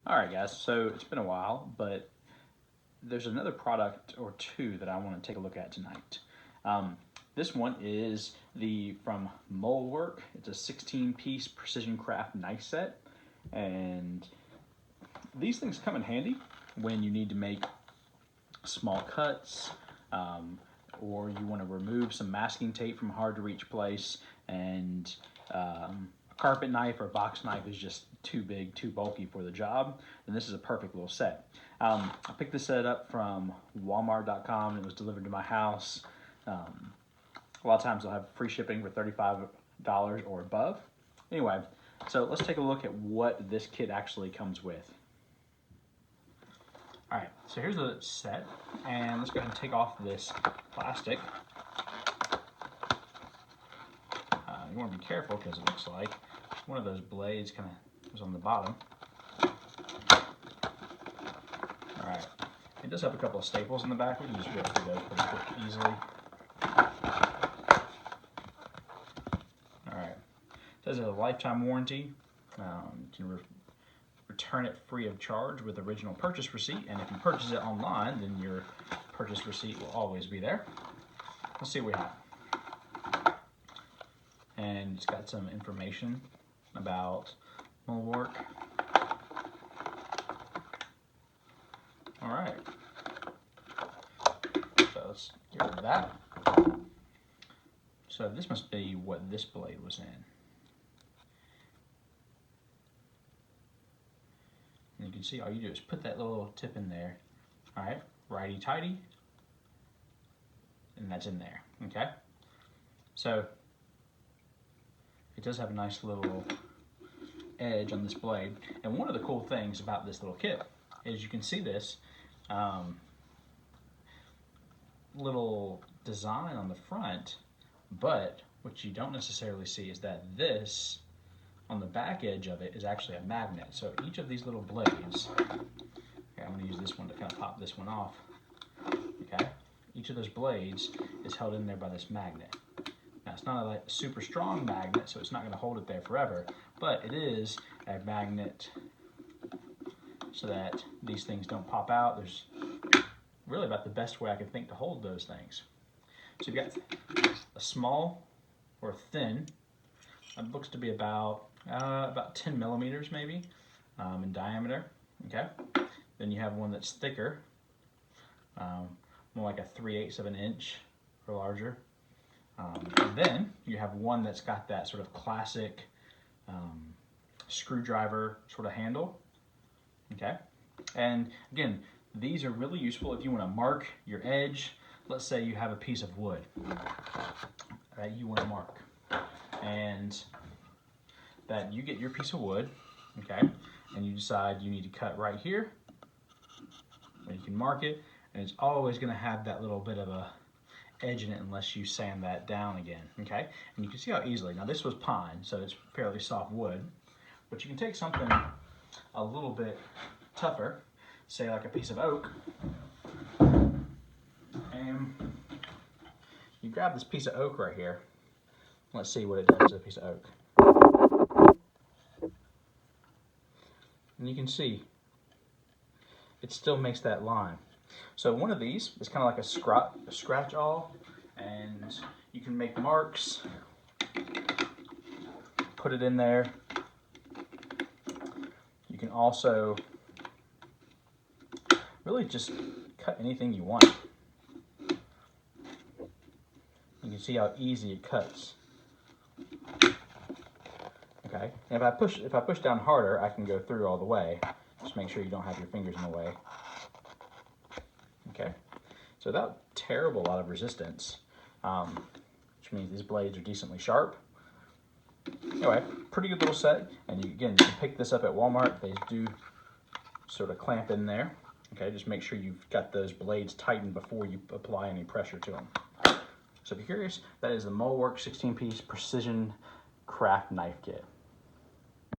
All right, guys, so it's been a while, but there's another product or two that I want to take a look at tonight. This one is from MulWark. It's a 16-piece precision craft knife set, and these things come in handy when you need to make small cuts, or you want to remove some masking tape from a hard to reach place, and a carpet knife or a box knife is just too big, too bulky for the job, then this is a perfect little set. I picked this set up from Walmart.com and it was delivered to my house. A lot of times they'll have free shipping for $35 or above. Anyway, so let's take a look at what this kit actually comes with. All right, so here's the set, and let's go ahead and take off this plastic. You want to be careful because it looks like one of those blades kind of is on the bottom. All right, it does have a couple of staples in the back. We can just rip through those pretty quick, easily. All right, it says it's a lifetime warranty. You can return it free of charge with original purchase receipt, and if you purchase it online, then your purchase receipt will always be there. Let's see what we have. And it's got some information about MulWark. All right, so let's get rid of that. So this must be what this blade was in. And you can see all you do is put that little tip in there. All right, righty-tighty, and that's in there, okay? So it does have a nice little edge on this blade. And one of the cool things about this little kit is you can see this little design on the front, but what you don't necessarily see is that this, on the back edge of it, is actually a magnet. So each of these little blades, okay, I'm gonna use this one to kind of pop this one off, okay? Each of those blades is held in there by this magnet. Now, it's not a super strong magnet, so it's not going to hold it there forever, but it is a magnet so that these things don't pop out. There's really about the best way I can think to hold those things. So you've got a small or thin, it looks to be about 10 millimeters maybe in diameter, okay? Then you have one that's thicker, more like a 3/8 of an inch or larger. And then you have one that's got that sort of classic screwdriver sort of handle, okay? And again, these are really useful if you want to mark your edge. Let's say you have a piece of wood that you want to mark, and that you get your piece of wood, okay, and you decide you need to cut right here, and you can mark it, and it's always going to have that little bit of a edge in it unless you sand that down again, okay? And you can see how easily, now this was pine, so it's fairly soft wood, but you can take something a little bit tougher, say like a piece of oak, and you grab this piece of oak right here. Let's see what it does to a piece of oak. And you can see it still makes that line. So one of these is kind of like a scratch awl, and you can make marks, put it in there. You can also really just cut anything you want. You can see how easy it cuts. Okay, and if I push down harder, I can go through all the way. Just make sure you don't have your fingers in the way. Okay, so without terrible lot of resistance, which means these blades are decently sharp. Anyway, pretty good little set, and you can pick this up at Walmart. They do sort of clamp in there. Okay, just make sure you've got those blades tightened before you apply any pressure to them. So if you're curious, that is the MulWark 16-piece precision craft knife kit.